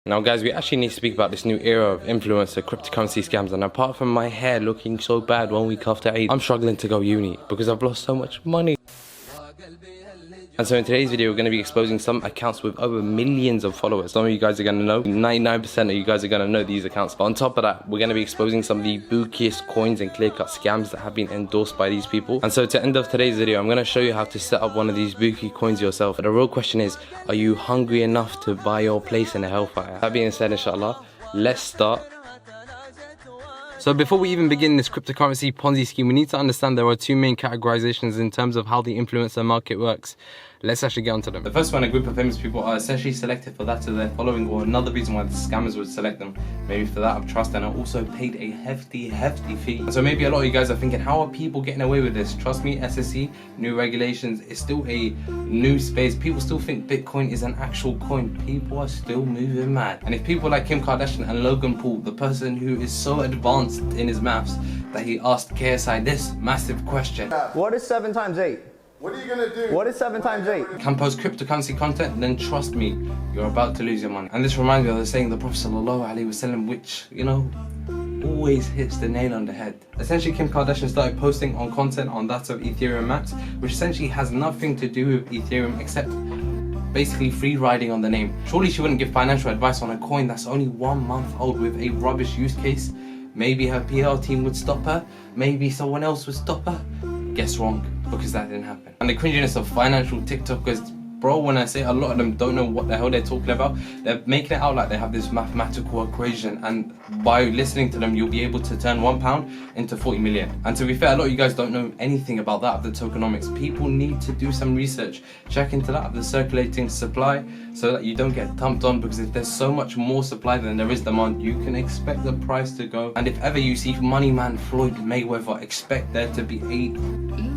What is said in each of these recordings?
Now guys, we actually need to speak about this new era of influencer cryptocurrency scams, and apart from my hair looking so bad 1 week after Eid, I'm struggling to go uni because I've lost so much money. And so in today's video, we're going to be exposing some accounts with over millions of followers. Some of you guys are going to know, 99% of you guys are going to know these accounts. But on top of that, we're going to be exposing some of the bookiest coins and clear-cut scams that have been endorsed by these people. And so to end off today's video, I'm going to show you how to set up one of these bookie coins yourself. But the real question is, are you hungry enough to buy your place in the hellfire? That being said, inshallah, let's start. So before we even begin this cryptocurrency Ponzi scheme, we need to understand there are two main categorizations in terms of how the influencer market works. Let's actually get onto them. The first one, a group of famous people are essentially selected for that of their following, or another reason why the scammers would select them, maybe for that of trust, and are also paid a hefty fee. And so maybe a lot of you guys are thinking, how are people getting away with this? Trust me, SSE, new regulations, it's still a new space. People still think Bitcoin is an actual coin. People are still moving mad. And if people like Kim Kardashian and Logan Paul, the person who is so advanced in his maths that he asked KSI this massive question: what is 7 times 8? What are you gonna do? What is 7 times 8? Can post cryptocurrency content, then trust me, you're about to lose your money. And this reminds me of the saying the Prophet ﷺ, which, you know, always hits the nail on the head. Essentially, Kim Kardashian started posting on content on that of Ethereum Max, which essentially has nothing to do with Ethereum except basically free riding on the name. Surely she wouldn't give financial advice on a coin that's only 1 month old with a rubbish use case. Maybe her PR team would stop her, maybe someone else would stop her. Guess wrong, because that didn't happen. And the cringiness of financial TikTokers, bro, when I say a lot of them don't know what the hell they're talking about, they're making it out like they have this mathematical equation, and by listening to them you'll be able to turn £1 into 40 million. And to be fair, a lot of you guys don't know anything about that of the tokenomics. People need to do some research, check into that of the circulating supply, so that you don't get dumped on, because if there's so much more supply than there is demand, you can expect the price to go. And if ever you see money man Floyd Mayweather, expect there to be a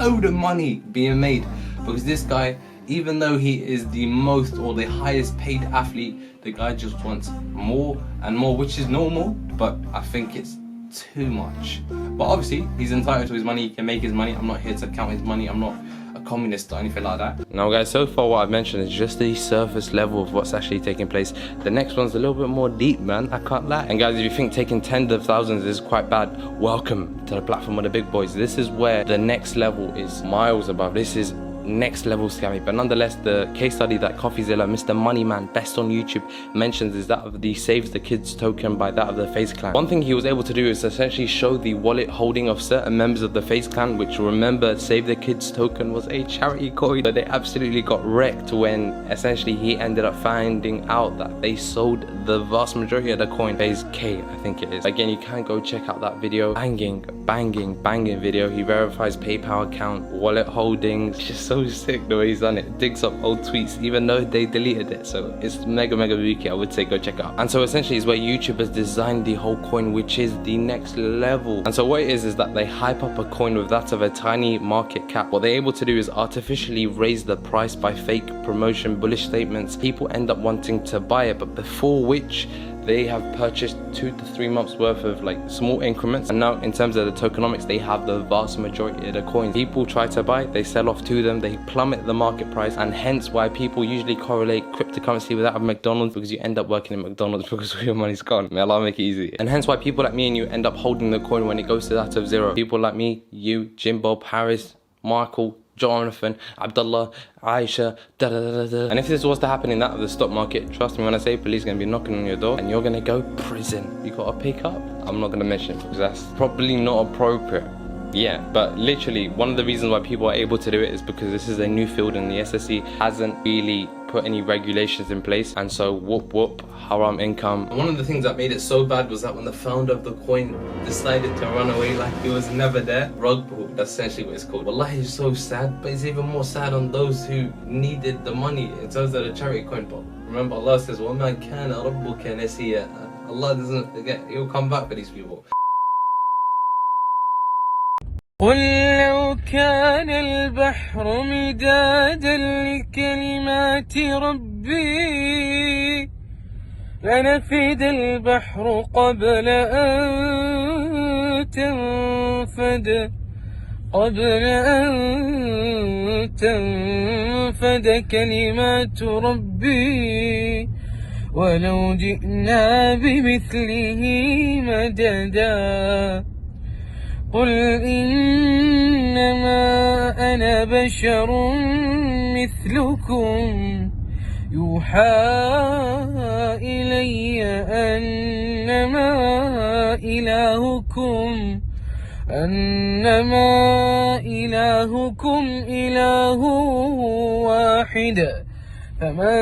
load of money being made, because this guy, even though he is the most or the highest paid athlete, the guy just wants more and more, which is normal, but I think it's too much. But obviously, he's entitled to his money, he can make his money. I'm not here to count his money, I'm not a communist or anything like that. Now guys, so far what I've mentioned is just the surface level of what's actually taking place. The next one's a little bit more deep, man, I can't lie. And guys, if you think taking tens of thousands is quite bad, welcome to the platform of the big boys. This is where the next level is miles above. This is next level scammy. But nonetheless, the case study that CoffeeZilla, Mr. Moneyman, best on YouTube, mentions is that of the Saves the Kids token by that of the FaZe clan. One thing he was able to do is essentially show the wallet holding of certain members of the FaZe clan, which, remember, Save the Kids token was a charity coin, but they absolutely got wrecked when essentially he ended up finding out that they sold the vast majority of the coin. FaZe K, I think it is. Again, you can go check out that video. Banging video. He verifies PayPal account, wallet holdings. It's just so sick the way he's done it. Digs up old tweets even though they deleted it, so it's mega wiki. I would say go check out. And so essentially is where YouTube has designed the whole coin, which is the next level. And so what it is that they hype up a coin with that of a tiny market cap. What they're able to do is artificially raise the price by fake promotion, bullish statements. People end up wanting to buy it, but before which they have purchased 2 to 3 months worth of like small increments. And now in terms of the tokenomics, they have the vast majority of the coins. People try to buy, they sell off to them, they plummet the market price, and hence why people usually correlate cryptocurrency with that of McDonald's, because you end up working in McDonald's because all your money's gone. May Allah make it easy. And hence why people like me and you end up holding the coin when it goes to that of zero. People like me, you, Jimbo, Paris, Michael, Jonathan, Abdullah, Aisha, And if this was to happen in that of the stock market, trust me when I say police are going to be knocking on your door and you're going to go prison. You got to pick up. I'm not going to mention it because that's probably not appropriate. Yeah, but literally one of the reasons why people are able to do it is because this is a new field and the SSE hasn't really put any regulations in place, and so whoop haram income. And one of the things that made it so bad was that when the founder of the coin decided to run away like he was never there, rug pull, that's essentially what it's called. Wallahi, it's so sad, but it's even more sad on those who needed the money in terms of the charity coin. But remember, Allah says, وَمَا كَانَ رَبُّكَ نَسِيًّا. Allah doesn't forget, He'll come back for these people. قل لو كان البحر مدادا لكلمات ربي لنفد البحر قبل أن تنفد كلمات ربي ولو جئنا بمثله مددا قل إنما أنا بشر مثلكم يوحى إلي أنما إلهكم إله واحد فمن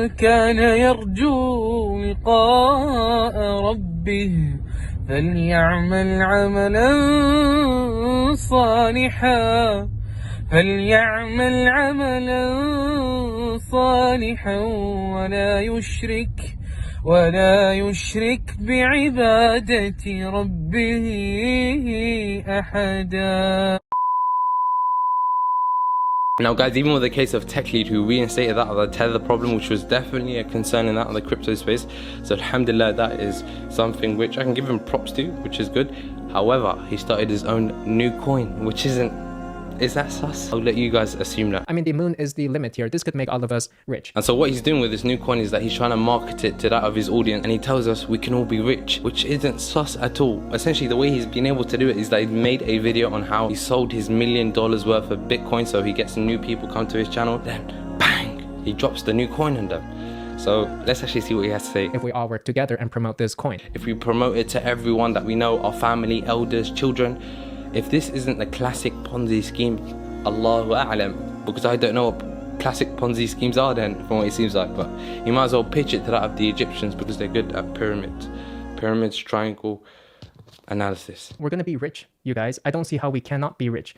كان يرجو لقاء ربه فليعمل عملا صالحا ولا يشرك بعبادة ربه أحدا. Now guys, even with the case of Tech Lead who reinstated that of the tether problem, which was definitely a concern in that of the crypto space, so alhamdulillah, that is something which I can give him props to, which is good. However, he started his own new coin, which is that sus? I'll let you guys assume that. I mean, the moon is the limit here. This could make all of us rich. And so what he's doing with this new coin is that he's trying to market it to that of his audience, and he tells us we can all be rich, which isn't sus at all. Essentially, the way he's been able to do it is that he made a video on how he sold his $1 million worth of Bitcoin, so he gets new people come to his channel, then bang, he drops the new coin on them. So let's actually see what he has to say. If we all work together and promote this coin. If we promote it to everyone that we know, our family, elders, children, if this isn't the classic Ponzi scheme, Allahu A'lam, because I don't know what classic Ponzi schemes are then, from what it seems like, but you might as well pitch it to that of the Egyptians because they're good at pyramids, triangle analysis. We're gonna be rich, you guys. I don't see how we cannot be rich.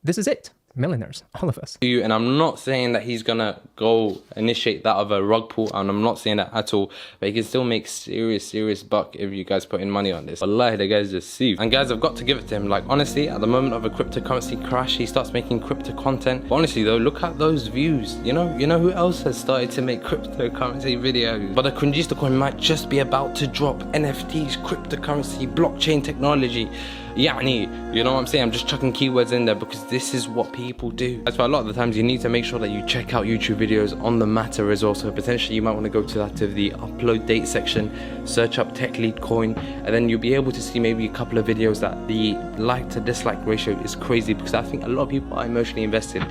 This is it. Millionaires, all of us. And I'm not saying that he's gonna go initiate that of a rug pull, and I'm not saying that at all, but he can still make serious buck if you guys put in money on this. Wallahi, the guy's deceived. And guys, I've got to give it to him, like honestly, at the moment of a cryptocurrency crash, he starts making crypto content. But honestly though, look at those views. You know who else has started to make cryptocurrency videos? But the Cringeestar coin might just be about to drop NFTs, cryptocurrency, blockchain technology. Yani, you know what I'm saying? I'm just chucking keywords in there because this is what people do. That's why a lot of the times you need to make sure that you check out YouTube videos on the matter as well. So potentially you might want to go to that of the upload date section, search up Tech Lead coin, and then you'll be able to see maybe a couple of videos that the like to dislike ratio is crazy, because I think a lot of people are emotionally invested.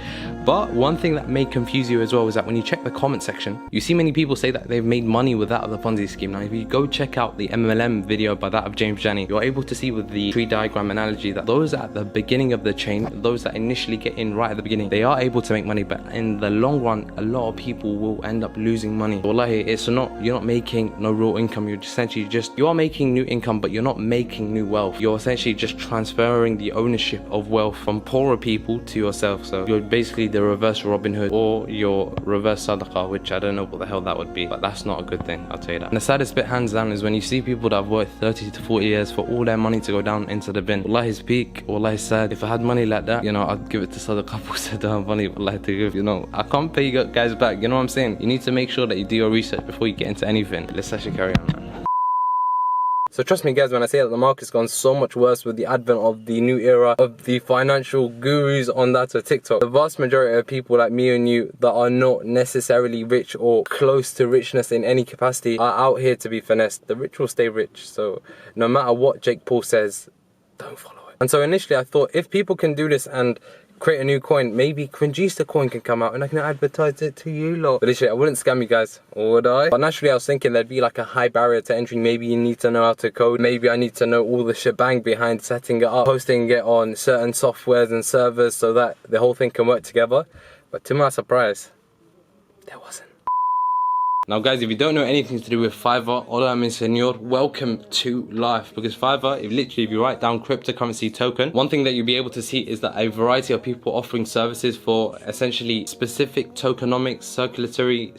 But one thing that may confuse you as well is that when you check the comment section, you see many people say that they've made money with that of the Ponzi scheme. Now if you go check out the MLM video by that of James Janney, you're able to see with the tree diagram analogy that those at the beginning of the chain, those that initially get in right at the beginning, they are able to make money, but in the long run a lot of people will end up losing money. Wallahi, you're not making no real income. You're essentially you are making new income, but you're not making new wealth. You're essentially just transferring the ownership of wealth from poorer people to yourself. So you're basically the reverse Robin Hood, or your reverse Sadaqah, which I don't know what the hell that would be, but that's not a good thing, I'll tell you that. And the saddest bit hands down is when you see people that have worked 30 to 40 years for all their money to go down into the bin. Wallahi, it's peak. Wallahi, it's sad. If I had money like that, I'd give it to Sadaqah. I don't have money, wallahi, to give, I can't pay you guys back, you know what I'm saying? You need to make sure that you do your research before you get into anything. Let's actually carry on, man. So trust me guys when I say that the market's gone so much worse with the advent of the new era of the financial gurus on that of TikTok. The vast majority of people like me and you that are not necessarily rich or close to richness in any capacity are out here to be finessed. The rich will stay rich, so no matter what Jake Paul says, don't follow it. And so initially I thought, if people can do this and create a new coin, maybe Cringeestar coin can come out and I can advertise it to you lot. But literally, I wouldn't scam you guys, would I? But naturally I was thinking there'd be like a high barrier to entry. Maybe you need to know how to code. Maybe I need to know all the shebang behind setting it up, posting it on certain softwares and servers so that the whole thing can work together. But to my surprise, there wasn't. Now guys, if you don't know anything to do with Fiverr, hola mi senor, welcome to life. Because Fiverr, if you write down cryptocurrency token, one thing that you'll be able to see is that a variety of people offering services for essentially specific tokenomics, circulating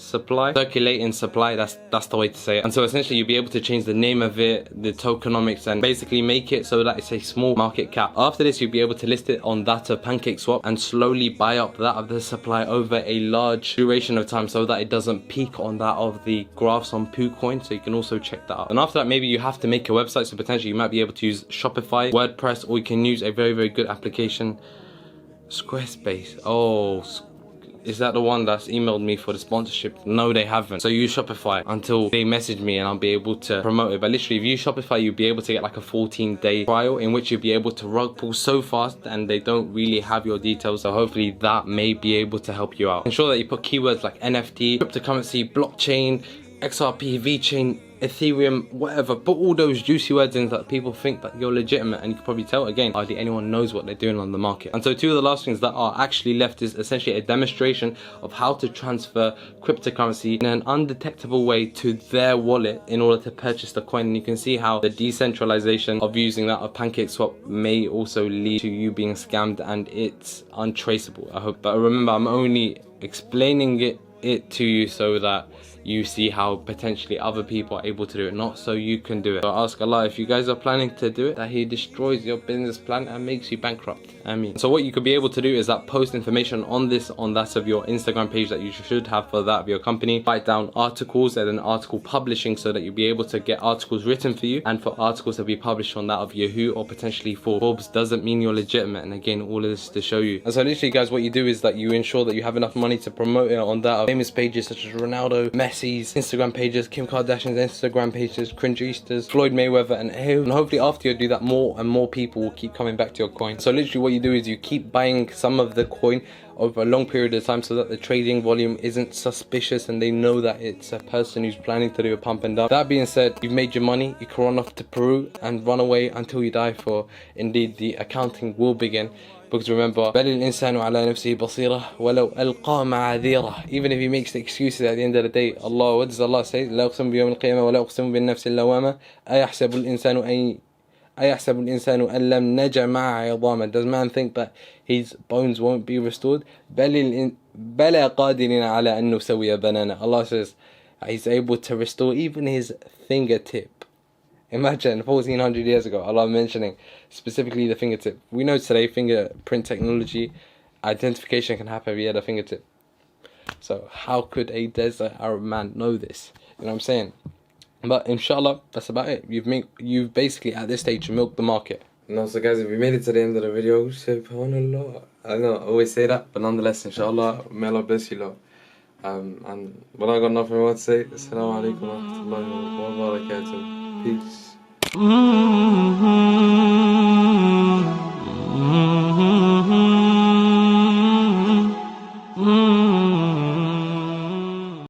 supply, that's the way to say it. And so essentially you'll be able to change the name of it, the tokenomics, and basically make it so that it's a small market cap. After this, you'll be able to list it on that of PancakeSwap and slowly buy up that of the supply over a large duration of time so that it doesn't peak on that of the graphs on PooCoin. So you can also check that out. And after that, maybe you have to make a website, so potentially you might be able to use Shopify, WordPress, or you can use a very good application, Squarespace. Oh, is that the one that's emailed me for the sponsorship? No, they haven't. So use Shopify until they message me and I'll be able to promote it. But literally, if you use Shopify, you'll be able to get like a 14-day trial in which you'll be able to rug pull so fast and they don't really have your details. So hopefully that may be able to help you out. Ensure that you put keywords like NFT, cryptocurrency, blockchain, XRP, VeChain, Ethereum, whatever. Put all those juicy words in that people think that you're legitimate, and you can probably tell again, hardly anyone knows what they're doing on the market. And so two of the last things that are actually left is essentially a demonstration of how to transfer cryptocurrency in an undetectable way to their wallet in order to purchase the coin. And you can see how the decentralization of using that of PancakeSwap may also lead to you being scammed, and it's untraceable. I hope. But remember, I'm only explaining it to you so that you see how potentially other people are able to do it, not so you can do it. So ask Allah, if you guys are planning to do it, that He destroys your business plan and makes you bankrupt. Ameen. So what you could be able to do is that post information on this on that of your Instagram page that you should have for that of your company. Write down articles and then article publishing so that you'll be able to get articles written for you, and for articles to be published on that of Yahoo or potentially Forbes. Doesn't mean you're legitimate, and again, all of this to show you. And so literally guys, what you do is that you ensure that you have enough money to promote it on that of famous pages such as Ronaldo, Messi's Instagram pages, Kim Kardashian's Instagram pages, Cringeestar's, Floyd Mayweather, and hopefully after you do that, more and more people will keep coming back to your coin. So literally what you do is you keep buying some of the coin over a long period of time so that the trading volume isn't suspicious and they know that it's a person who's planning to do a pump and dump. That being said, you've made your money, you can run off to Peru and run away until you die, for indeed the accounting will begin. Because remember, بل الإنسان على نفسه بصيرة ولو ألقى معاذيره. Even if he makes the excuses at the end of the day, Allah, what does Allah say? لا أقسم بيوم القيامة ولا أقسم بالنفس اللوامة أيحسب الإنسان أن لم نجمع عظامه. Does man think that his bones won't be restored? بلى قادرين على أن نسوي بنانه. Allah says He's able to restore even his fingertip. Imagine 1400 years ago, Allah mentioning specifically the fingertip. We know today fingerprint technology, identification can happen via the fingertip. So how could a desert Arab man know this? You know what I'm saying? But inshallah, that's about it. You've basically at this stage milked the market. No, so guys, if you made it to the end of the video, subhanallah. I know I always say that, but nonetheless, inshallah, may Allah bless you lot. And well, I got nothing more to say. Assalamu alaikum wa rahmatullahi wa barakatuh. Peace.